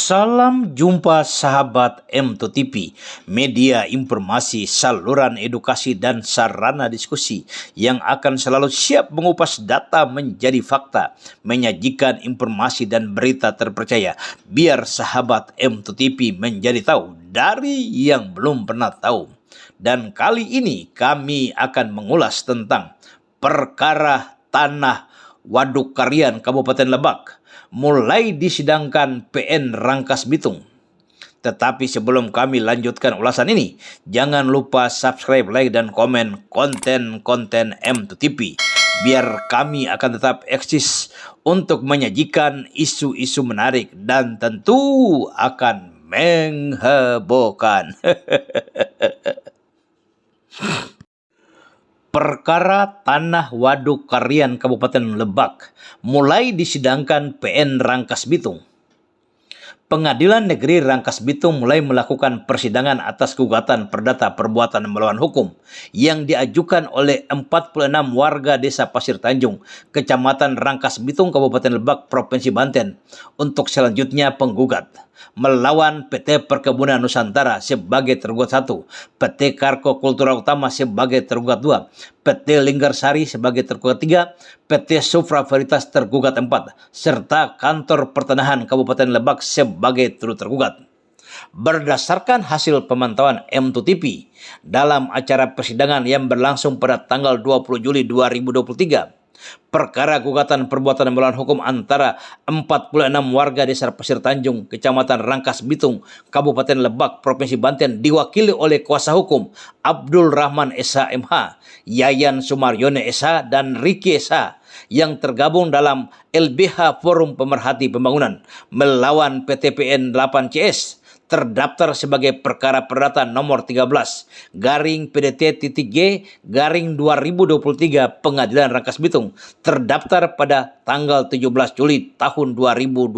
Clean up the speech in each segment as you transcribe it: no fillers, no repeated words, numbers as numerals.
Salam jumpa sahabat M2TV, media informasi, saluran edukasi dan sarana diskusi yang akan selalu siap mengupas data menjadi fakta, menyajikan informasi dan berita terpercaya, biar sahabat M2TV menjadi tahu dari yang belum pernah tahu. Dan kali ini kami akan mengulas tentang perkara tanah Waduk Karian Kabupaten Lebak mulai disidangkan PN Rangkas Bitung. Tetapi sebelum kami lanjutkan ulasan ini, jangan lupa subscribe, like, dan komen konten-konten M2TV, biar kami akan tetap eksis untuk menyajikan isu-isu menarik dan tentu akan menghebohkan. Perkara tanah Waduk Karian Kabupaten Lebak mulai disidangkan PN Rangkas Bitung. Pengadilan Negeri Rangkas Bitung mulai melakukan persidangan atas gugatan perdata perbuatan melawan hukum yang diajukan oleh 46 warga Desa Pasir Tanjung, Kecamatan Rangkas Bitung, Kabupaten Lebak, Provinsi Banten, untuk selanjutnya penggugat melawan PT Perkebunan Nusantara sebagai tergugat 1, PT Karko Kultura Utama sebagai tergugat 2, PT Linggarsari sebagai tergugat 3, PT Sufra Veritas tergugat 4, serta Kantor Pertanahan Kabupaten Lebak sebagai turut tergugat. Berdasarkan hasil pemantauan M2TV dalam acara persidangan yang berlangsung pada tanggal 20 Juli 2023, perkara gugatan perbuatan melawan hukum antara 46 warga Desa Pasir Tanjung, Kecamatan Rangkas Bitung, Kabupaten Lebak, Provinsi Banten diwakili oleh kuasa hukum Abdul Rahman SH MH, Yayan Sumaryono SH, dan Riki SH yang tergabung dalam LBH Forum Pemerhati Pembangunan melawan PTPN 8CS terdaftar sebagai perkara perdata nomor 13 garing PDT-G garing 2023 Pengadilan Rangkas Bitung terdaftar pada tanggal 17 Juli tahun 2023.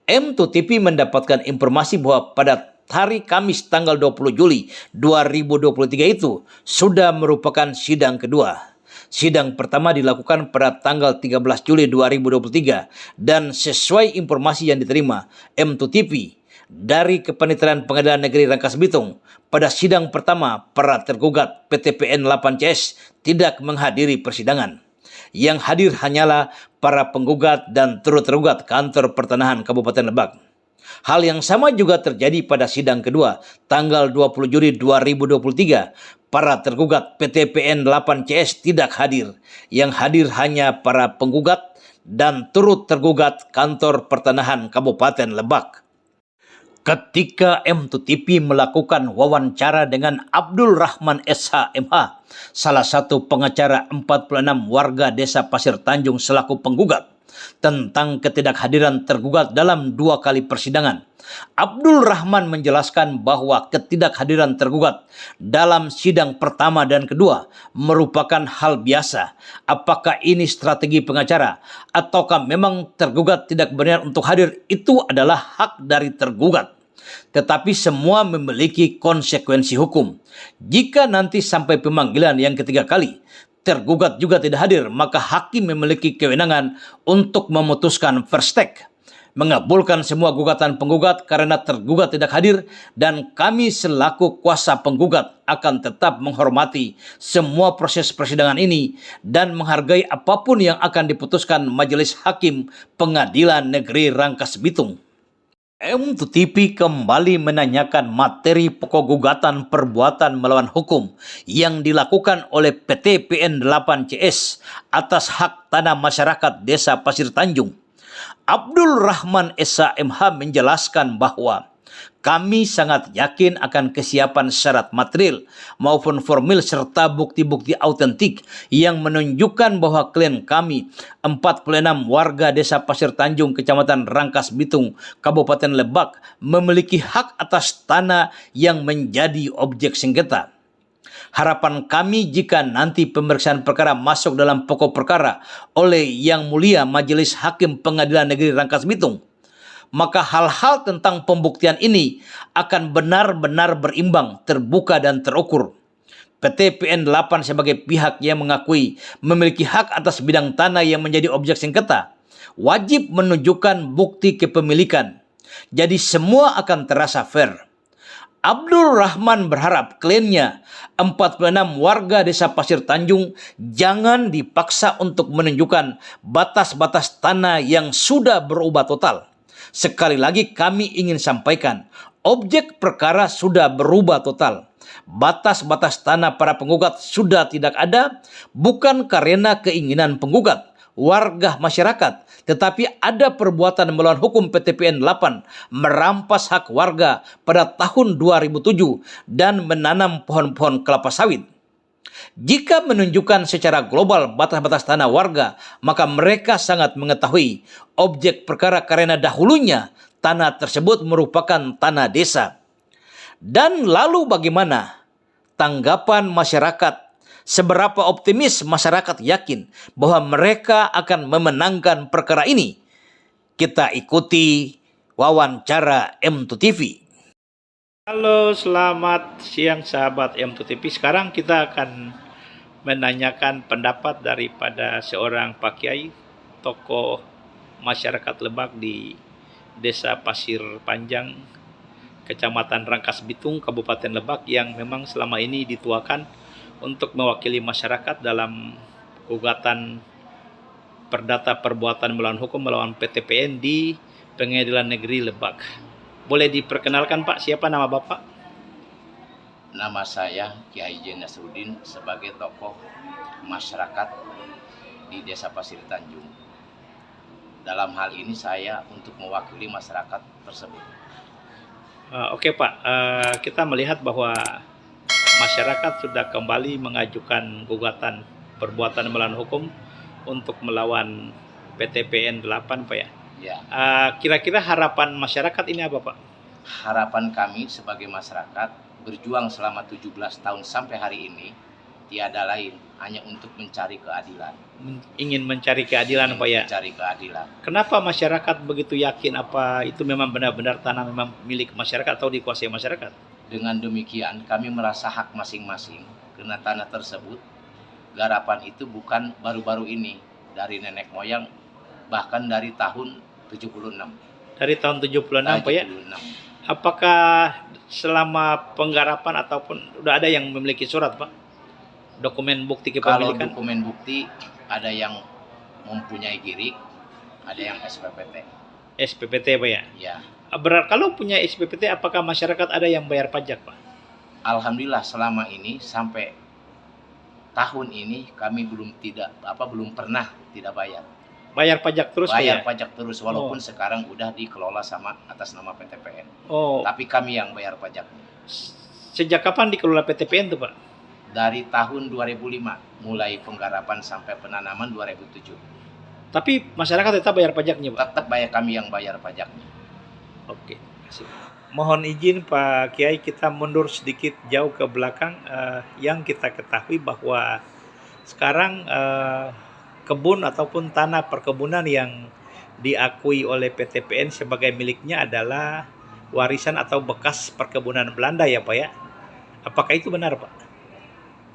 M2TV mendapatkan informasi bahwa pada hari Kamis tanggal 20 Juli 2023 itu sudah merupakan sidang kedua. Sidang pertama dilakukan pada tanggal 13 Juli 2023 dan sesuai informasi yang diterima M2TV dari Kepanitiaan Pengadilan Negeri Rangkas Bitung, pada sidang pertama para tergugat PTPN 8CS tidak menghadiri persidangan. Yang hadir hanyalah para penggugat dan turut tergugat Kantor Pertanahan Kabupaten Lebak. Hal yang sama juga terjadi pada sidang kedua tanggal 20 Juli 2023. Para tergugat PTPN 8CS tidak hadir. Yang hadir hanya para penggugat dan turut tergugat Kantor Pertanahan Kabupaten Lebak. Ketika M2TV melakukan wawancara dengan Abdul Rahman SH MH, salah satu pengacara 46 warga Desa Pasir Tanjung selaku penggugat, tentang ketidakhadiran tergugat dalam 2 kali persidangan, Abdul Rahman menjelaskan bahwa ketidakhadiran tergugat dalam sidang pertama dan kedua merupakan hal biasa. Apakah ini strategi pengacara ataukah memang tergugat tidak berniat untuk hadir, itu adalah hak dari tergugat. Tetapi semua memiliki konsekuensi hukum. Jika nanti sampai pemanggilan yang ketiga kali tergugat juga tidak hadir, maka hakim memiliki kewenangan untuk memutuskan first take, mengabulkan semua gugatan penggugat karena tergugat tidak hadir, dan kami selaku kuasa penggugat akan tetap menghormati semua proses persidangan ini dan menghargai apapun yang akan diputuskan Majelis Hakim Pengadilan Negeri Rangkas Bitung. M2TV kembali menanyakan materi pokok gugatan perbuatan melawan hukum yang dilakukan oleh PTPN 8CS atas hak tanah masyarakat Desa Pasir Tanjung. Abdul Rahman SH MH menjelaskan bahwa kami sangat yakin akan kesiapan syarat material maupun formil serta bukti-bukti autentik yang menunjukkan bahwa klien kami 46 warga Desa Pasir Tanjung, Kecamatan Rangkas Bitung, Kabupaten Lebak memiliki hak atas tanah yang menjadi objek sengketa. Harapan kami jika nanti pemeriksaan perkara masuk dalam pokok perkara oleh Yang Mulia Majelis Hakim Pengadilan Negeri Rangkas Bitung, maka hal-hal tentang pembuktian ini akan benar-benar berimbang, terbuka, dan terukur. PTPN 8 sebagai pihak yang mengakui memiliki hak atas bidang tanah yang menjadi objek sengketa wajib menunjukkan bukti kepemilikan Jadi semua akan terasa fair. Abdul Rahman berharap kliennya 46 warga desa Pasir Tanjung jangan dipaksa untuk menunjukkan batas-batas tanah yang sudah berubah total. Sekali lagi kami ingin sampaikan, objek perkara sudah berubah total. Batas-batas tanah para penggugat sudah tidak ada, bukan karena keinginan penggugat, warga masyarakat, tetapi ada perbuatan melawan hukum PTPN 8 merampas hak warga pada tahun 2007 dan menanam pohon-pohon kelapa sawit. Jika menunjukkan secara global batas-batas tanah warga, maka mereka sangat mengetahui objek perkara karena dahulunya tanah tersebut merupakan tanah desa. Dan lalu bagaimana tanggapan masyarakat? Seberapa optimis masyarakat yakin bahwa mereka akan memenangkan perkara ini? Kita ikuti wawancara M2 TV. Halo, selamat siang sahabat M2 TV. Sekarang kita akan menanyakan pendapat daripada seorang Pak Kiai, tokoh masyarakat Lebak di Desa Pasir Panjang, Kecamatan Rangkas Bitung, Kabupaten Lebak, yang memang selama ini dituakan untuk mewakili masyarakat dalam gugatan perdata perbuatan melawan hukum melawan PTPN di Pengadilan Negeri Lebak. Boleh diperkenalkan Pak, siapa nama Bapak? Nama saya Kiai J. Nasruddin sebagai tokoh masyarakat di Desa Pasir Tanjung. Dalam hal ini saya untuk mewakili masyarakat tersebut. Oke Pak, kita melihat bahwa masyarakat sudah kembali mengajukan gugatan perbuatan melawan hukum untuk melawan PTPN 8 Pak ya? Ya. Kira-kira harapan masyarakat ini apa Pak? Harapan kami sebagai masyarakat berjuang selama 17 tahun sampai hari ini tiada lain hanya untuk mencari keadilan. Ingin mencari keadilan Pak ya? Mencari keadilan. Kenapa masyarakat begitu yakin apa itu memang benar-benar tanah memang milik masyarakat atau dikuasai masyarakat? Dengan demikian kami merasa hak masing-masing karena tanah tersebut garapan itu bukan baru-baru ini, dari nenek moyang bahkan dari tahun 76. Dari tahun 76 Pak ya? Apakah selama penggarapan ataupun udah ada yang memiliki surat Pak? Dokumen bukti kepemilikan? Kalau dokumen bukti ada yang mempunyai girik, ada yang SPPT. SPPT Pak ya? Ya. Kalau punya SPPT, apakah masyarakat ada yang bayar pajak Pak? Alhamdulillah selama ini sampai tahun ini kami belum pernah tidak bayar. Bayar pajak terus bayar pajak terus walaupun sekarang udah dikelola sama atas nama PTPN. Tapi kami yang bayar pajak. Sejak kapan dikelola PTPN tuh Pak? Dari tahun 2005 mulai penggarapan sampai penanaman 2007. Tapi masyarakat tetap bayar pajaknya Pak? Tetap kami yang bayar pajaknya. Oke, kasih. Mohon izin Pak Kiai, kita mundur sedikit jauh ke belakang. Yang kita ketahui bahwa sekarang kebun ataupun tanah perkebunan yang diakui oleh PTPN sebagai miliknya adalah warisan atau bekas perkebunan Belanda ya Pak ya? Apakah itu benar Pak?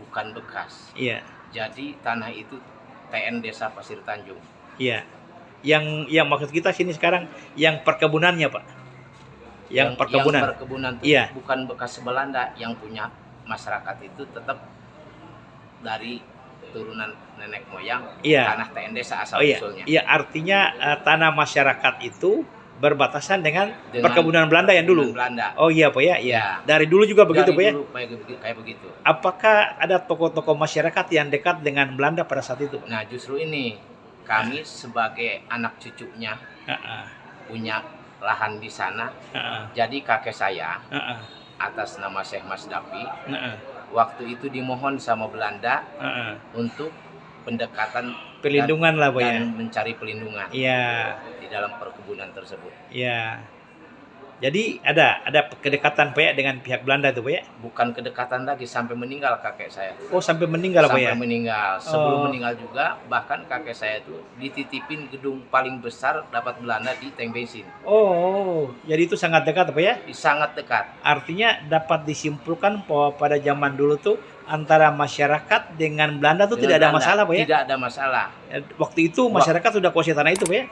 Bukan bekas. Iya. Jadi tanah itu TN Desa Pasir Tanjung. Iya. Yang maksud kita sini sekarang yang perkebunannya Pak. Yang perkebunan itu iya. Bukan bekas Belanda, yang punya masyarakat itu tetap dari turunan nenek moyang, iya. Tanah TN Desa asal usulnya. Iya, artinya tanah masyarakat itu berbatasan dengan perkebunan Belanda yang dulu. Belanda. Oh iya Pak ya, iya. Dari dulu juga begitu Pak ya? Kayak begitu. Apakah ada tokoh-tokoh masyarakat yang dekat dengan Belanda pada saat itu Pak? Nah justru ini kami sebagai anak cucunya punya lahan di sana. Jadi kakek saya atas nama Syekh Mas Dapi waktu itu dimohon sama Belanda untuk pendekatan perlindungan lah Pak ya, dan mencari pelindungan. Iya. Di dalam perkebunan tersebut. Iya. Jadi ada kedekatan Pak ya dengan pihak Belanda itu Pak ya? Bukan kedekatan lagi, sampai meninggal kakek saya. Oh sampai meninggal Pak ya? Sampai meninggal. Sebelum meninggal juga bahkan kakek saya itu dititipin gedung paling besar dapat Belanda di tank bensin. Oh, jadi itu sangat dekat Pak ya? Sangat dekat. Artinya dapat disimpulkan bahwa pada zaman dulu tuh antara masyarakat dengan Belanda tuh tidak ada masalah Pak ya? Tidak ada masalah. Waktu itu masyarakat sudah kuasai tanah itu Pak ya?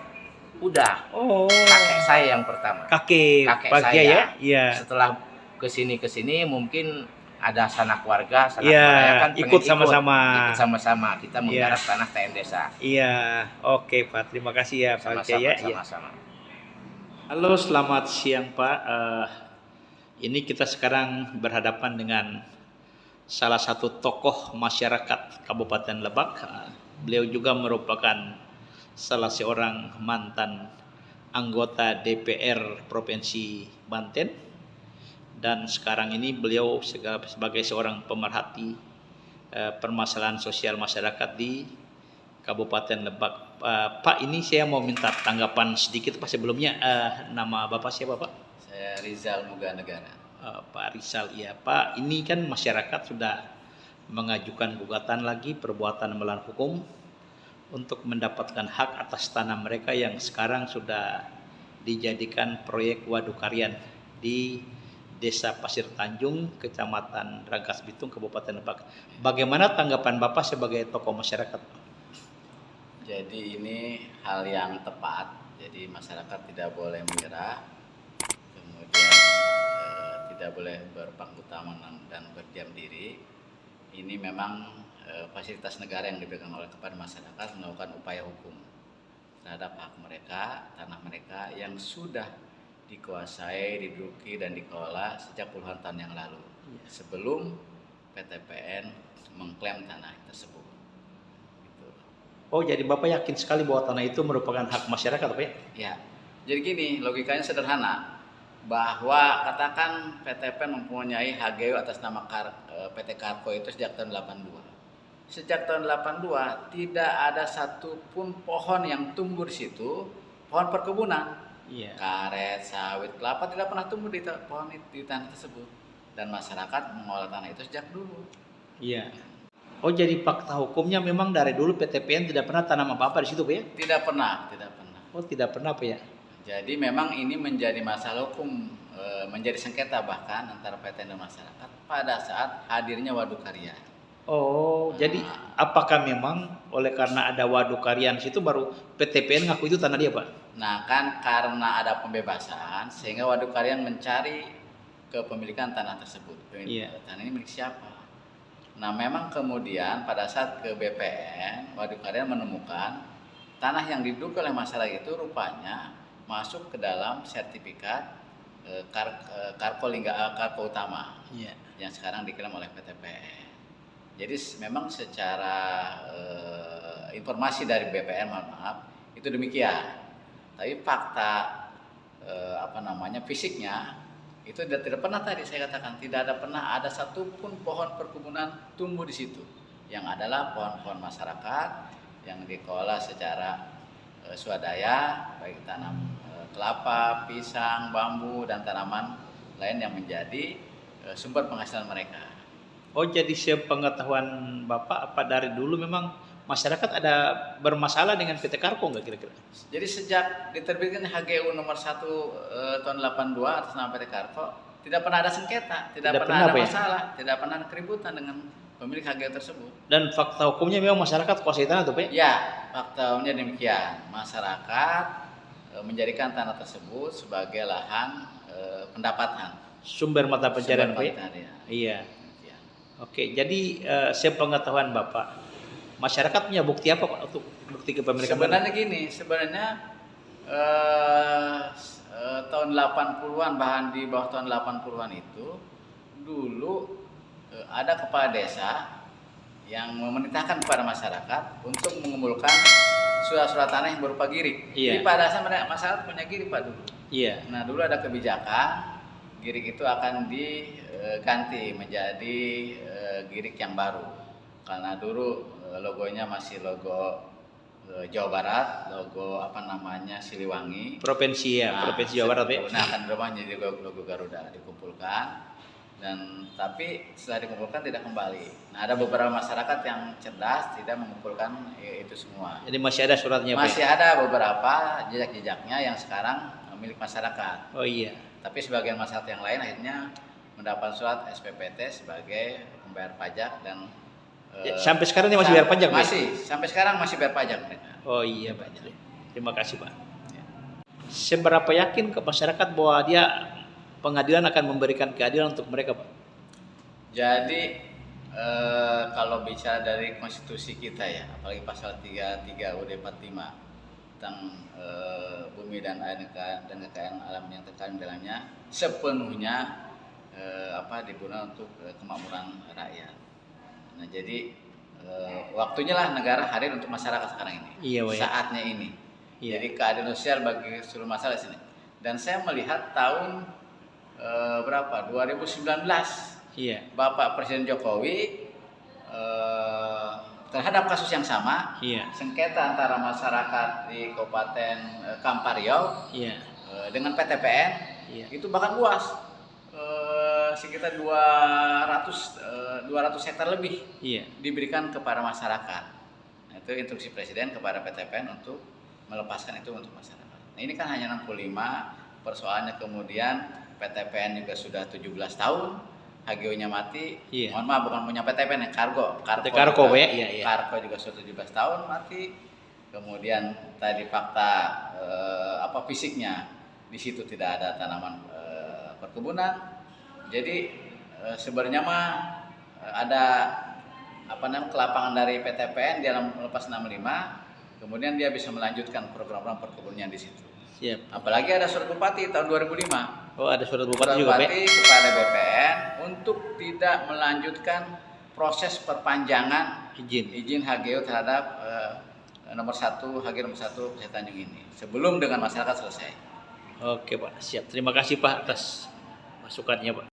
Udah. Oh. Kakek saya yang pertama. Kakek saya ya? Iya. Setelah kesini mungkin ada sanak warga, Iya, kan ikut sama-sama. Ikut sama-sama kita menggarap tanah TN desa. Iya, oke Pak. Terima kasih ya Pak Jaya. Sama-sama. Halo, selamat siang Pak. Ini kita sekarang berhadapan dengan salah satu tokoh masyarakat Kabupaten Lebak. Beliau juga merupakan salah seorang mantan anggota DPR Provinsi Banten. Dan sekarang ini beliau sebagai seorang pemerhati permasalahan sosial masyarakat di Kabupaten Lebak. Pak, ini saya mau minta tanggapan sedikit Pak sebelumnya. Nama Bapak siapa Pak? Saya Rizal Muga Negara. Pak Rizal, ya Pak. Ini kan masyarakat sudah mengajukan gugatan lagi perbuatan melawan hukum untuk mendapatkan hak atas tanah mereka yang sekarang sudah dijadikan proyek waduk karian di Desa Pasir Tanjung, Kecamatan Rangkas Bitung, Kabupaten Lebak. Bagaimana tanggapan Bapak sebagai tokoh masyarakat? Jadi ini hal yang tepat. Jadi masyarakat tidak boleh menyerah, kemudian tidak boleh berpangku tangan dan berdiam diri. Ini memang fasilitas negara yang diberikan oleh kepada masyarakat melakukan upaya hukum terhadap hak mereka, tanah mereka yang sudah dikuasai, diduduki dan dikelola sejak puluhan tahun yang lalu, sebelum PTPN mengklaim tanah tersebut. Gitu. Oh, jadi Bapak yakin sekali bahwa tanah itu merupakan hak masyarakat, Pak ya? Ya, jadi gini, logikanya sederhana, bahwa katakan PTPN mempunyai HGU atas nama PT Karko itu sejak tahun 82. Sejak tahun 82 tidak ada satupun pohon yang tumbuh di situ, pohon perkebunan. Iya. Karet, sawit, kelapa tidak pernah tumbuh di pohon di tanah tersebut, dan masyarakat mengolah tanah itu sejak dulu. Iya. Oh, jadi fakta hukumnya memang dari dulu PTPN tidak pernah tanam apa-apa di situ, Pak ya? Tidak pernah. Oh, tidak pernah, Pak ya? Jadi memang ini menjadi masalah hukum, menjadi sengketa bahkan antara PTPN dan masyarakat pada saat hadirnya waduk karya. Oh, jadi apakah memang oleh karena ada waduk karian situ baru PTPN ngaku itu tanah dia, Pak? Nah, kan karena ada pembebasan sehingga waduk karian mencari kepemilikan tanah tersebut. Tanah ini milik siapa? Nah, memang kemudian pada saat ke BPN, waduk karian menemukan tanah yang diduga oleh masyarakat itu rupanya masuk ke dalam sertifikat Karko Utama, yang sekarang diklaim oleh PTPN. Jadi memang secara informasi dari BPN, mohon maaf, itu demikian. Tapi fakta fisiknya itu tidak pernah, tadi saya katakan tidak pernah ada satupun pohon perkebunan tumbuh di situ, yang adalah pohon-pohon masyarakat yang dikelola secara swadaya, baik tanam kelapa, pisang, bambu dan tanaman lain yang menjadi sumber penghasilan mereka. Oh, jadi sepengetahuan Bapak apa dari dulu memang masyarakat ada bermasalah dengan PT Karko nggak kira-kira? Jadi sejak diterbitkan HGU nomor 1 tahun 82 atas nama PT Karko, tidak pernah ada sengketa, tidak pernah ada masalah, tidak pernah ada keributan dengan pemilik HGU tersebut. Dan fakta hukumnya memang masyarakat kuasai tanah tuh, Pak? Ya, fakta hukumnya demikian. Masyarakat menjadikan tanah tersebut sebagai lahan pendapatan. Sumber mata pencarian, Pak? Ya. Iya. Oke, jadi sepengetahuan Bapak, masyarakat punya bukti apa Pak untuk bukti kepemilikan? Sebenarnya tahun 80-an, bahan di bawah tahun 80-an itu dulu ada kepala desa yang memerintahkan kepada masyarakat untuk mengumpulkan surat-surat tanah yang berupa girik. Iya. Jadi pada dasarnya masyarakat punya girik Pak dulu. Iya. Nah, dulu ada kebijakan girik itu akan diganti menjadi girik yang baru, karena dulu logonya masih logo Jawa Barat, logo Siliwangi, Provinsi Provinsi Jawa Barat ya. Nah, akan berubah menjadi logo Garuda, dikumpulkan, dan tapi setelah dikumpulkan tidak kembali. Nah, ada beberapa masyarakat yang cerdas tidak mengumpulkan itu semua. Jadi masih ada suratnya, Pak? Masih ada beberapa jejak-jejaknya yang sekarang milik masyarakat. Oh iya. Tapi sebagian masyarakat yang lain akhirnya mendapat surat SPPT sebagai pembayar pajak, dan sampai sekarang ini masih bayar pajak, Pak? Sampai sekarang masih bayar pajak mereka. Oh iya, Pak. Terima kasih, Pak. Ya. seberapa yakin ke masyarakat bahwa dia pengadilan akan memberikan keadilan untuk mereka, Pak? Jadi kalau bicara dari konstitusi kita ya, apalagi pasal 33 UUD 45 tentang bumi dan air dan kekayaan alam yang terkandung dalamnya sepenuhnya digunakan untuk kemakmuran rakyat. Nah, jadi waktunya lah negara hadir untuk masyarakat sekarang ini. Iya, Pak, ya. Saatnya ini. Iya. Jadi keadilan sosial bagi seluruh masyarakat sini. Dan saya melihat tahun 2019 Iya. Bapak Presiden Jokowi terhadap kasus yang sama, Iya. sengketa antara masyarakat di Kabupaten Kampar Riau Iya. dengan PTPN, Iya. itu bahkan luas sekitar 200 hektar lebih Iya. diberikan kepada masyarakat. Nah, itu instruksi Presiden kepada PTPN untuk melepaskan itu untuk masyarakat. Nah, ini kan hanya 65, persoalannya kemudian PTPN juga sudah 17 tahun, HGO-nya mati. Iya. Mohon maaf, bukan punya PTPN, Kargo Kargo, juga, ya, iya, iya. Kargo juga sudah 17 tahun mati. Kemudian tadi fakta fisiknya di situ tidak ada tanaman perkebunan. Jadi sebenarnya mah ada kelapangan dari PTPN dia melepas 65, kemudian dia bisa melanjutkan program-program perkebunannya di situ. Siap. Apalagi ada surat bupati tahun 2005. Oh, ada surat Surat bupati juga, Pak? bupati kepada BPN untuk tidak melanjutkan proses perpanjangan izin HGO terhadap HG nomor 1 Pesisir Tanjung ini sebelum dengan masyarakat selesai. Oke, Pak. Siap. Terima kasih, Pak, atas masukannya, Pak.